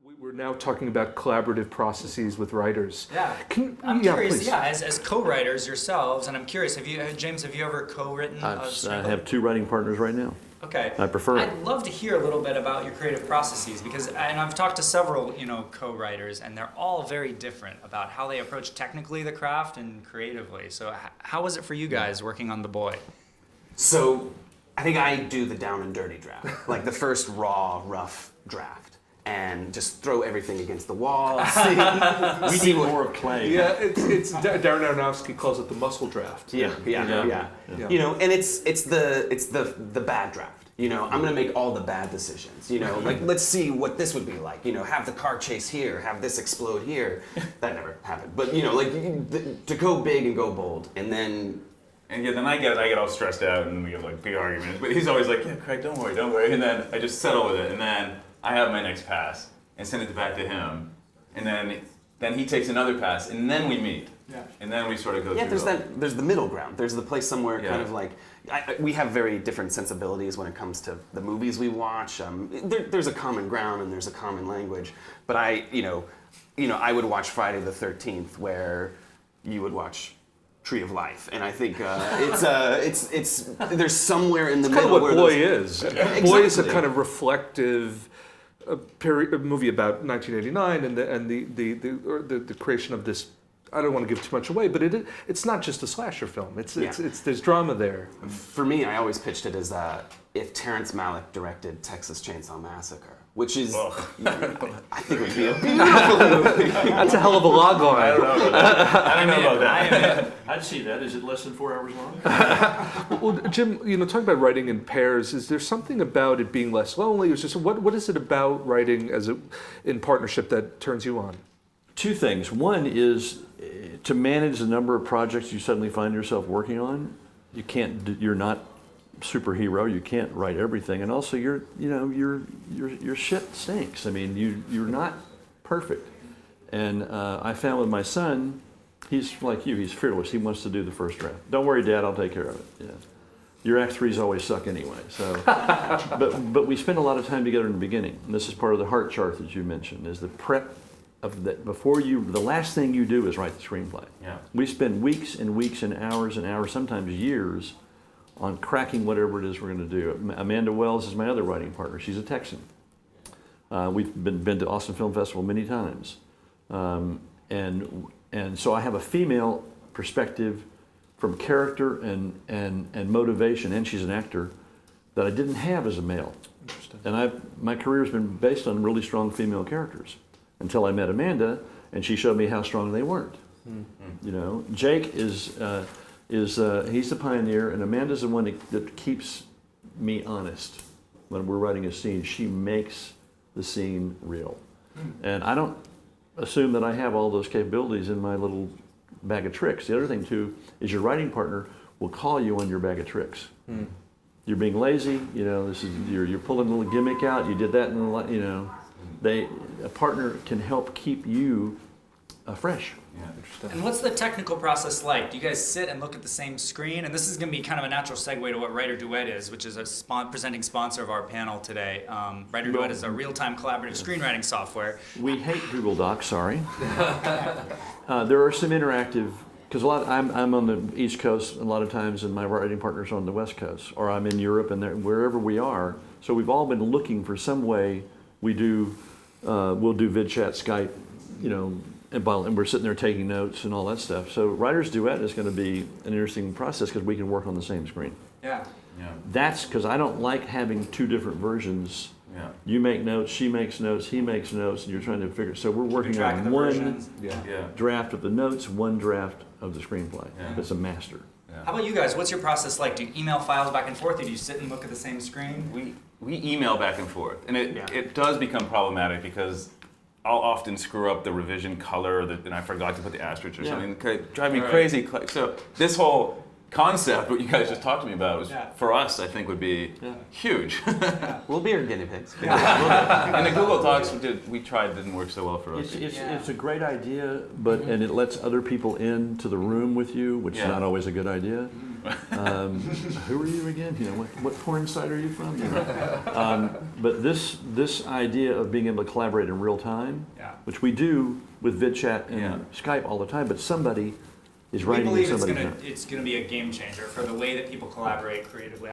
We're now talking about collaborative processes with writers. Yeah, I'm curious. Yeah, as co-writers yourselves, and I'm curious. James, have you ever co-written? I have 2 writing partners right now. Okay. I prefer it. I'd love to hear a little bit about your creative processes and I've talked to several, co-writers, and they're all very different about how they approach technically the craft and creatively. So, how was it for you guys working on The Boy? So, I think I do the down and dirty draft, like the first raw, rough draft, and just throw everything against the wall. We need more of Clay. Yeah, it's Darren Aronofsky calls it the muscle draft. Yeah. And it's the bad draft. I'm gonna make all the bad decisions. Like let's see what this would be like. Have the car chase here, have this explode here. That never happened. But to go big and go bold, and then. And then I get all stressed out, and we get big arguments. But he's always like, "Yeah, Craig, don't worry." And then I just settle with it, and then I have my next pass and send it back to him, and then he takes another pass, and then we meet. Yeah. And then we sort of go. Yeah, through there's the middle ground. There's the place somewhere kind of like we have very different sensibilities when it comes to the movies we watch. There's a common ground and there's a common language. But I would watch Friday the 13th, where you would watch Tree of Life, and I think it's there's somewhere in the middle. Kind of what Boy is. Exactly. Boy is a kind of reflective a movie about 1989 and the creation of this. I don't want to give too much away, but it's not just a slasher film. It's there's drama there. For me, I always pitched it as if Terrence Malick directed Texas Chainsaw Massacre, which is I think would be a beautiful movie. That's a hell of a log line. I don't know about that. I'd see that. Is it less than 4 hours long? Well, Jim, talking about writing in pairs, is there something about it being less lonely? Or just what is it about writing in partnership that turns you on? 2 things. One is to manage the number of projects you suddenly find yourself working on. You're not superhero. You can't write everything, and also your shit stinks. I mean, you're not perfect. And I found with my son, he's like you. He's fearless. He wants to do the first draft. Don't worry, Dad. I'll take care of it. Yeah. Your act 3s always suck anyway. So, but we spend a lot of time together in the beginning. And this is part of the Hart chart that you mentioned. Is the prep of that before the last thing you do is write the screenplay. Yeah. We spend weeks and weeks and hours, sometimes years, on cracking whatever it is we're going to do. Amanda Wells is my other writing partner. She's a Texan. We've been to Austin Film Festival many times, and so I have a female perspective from character and motivation, and she's an actor that I didn't have as a male. And my career has been based on really strong female characters until I met Amanda, and she showed me how strong they weren't. Mm-hmm. Jake is he's the pioneer, and Amanda's the one that keeps me honest when we're writing a scene. She makes the scene real. And I don't assume that I have all those capabilities in my little bag of tricks. The other thing too is your writing partner will call you on your bag of tricks. You're being lazy, you're pulling a little gimmick out, you did that, a partner can help keep you fresh. Yeah, interesting. And what's the technical process like? Do you guys sit and look at the same screen? And this is going to be kind of a natural segue to what WriterDuet is, which is a presenting sponsor of our panel today. WriterDuet is a real-time collaborative screenwriting software. We hate Google Docs, sorry. There are some interactive, because I'm on the East Coast a lot of times, and my writing partner's on the West Coast, or I'm in Europe, and wherever we are. So we've all been looking for some way we'll do VidChat, Skype, and we're sitting there taking notes and all that stuff. So WriterDuet is going to be an interesting process because we can work on the same screen. Yeah. That's because I don't like having 2 different versions. Yeah. You make notes, she makes notes, he makes notes, and you're trying to figure. So we're working on one draft of the notes, one draft of the screenplay. Yeah. It's a master. Yeah. How about you guys? What's your process like? Do you email files back and forth, or do you sit and look at the same screen? We email back and forth, and it does become problematic because I'll often screw up the revision color, and I forgot to put the asterisk or something. It drive me crazy. So this whole concept, what you guys just talked to me about, was for us, I think, would be huge. We'll be your guinea pigs. And the Google Docs we tried didn't work so well for us. It's a great idea, and it lets other people into the room with you, which is not always a good idea. who are you again? You know, what porn site are you from? You know? But this idea of being able to collaborate in real time, Yeah. which we do with VidChat and Yeah. Skype all the time, but somebody is We writing in believe somebody's mind. it's gonna be a game changer for the way that people collaborate creatively.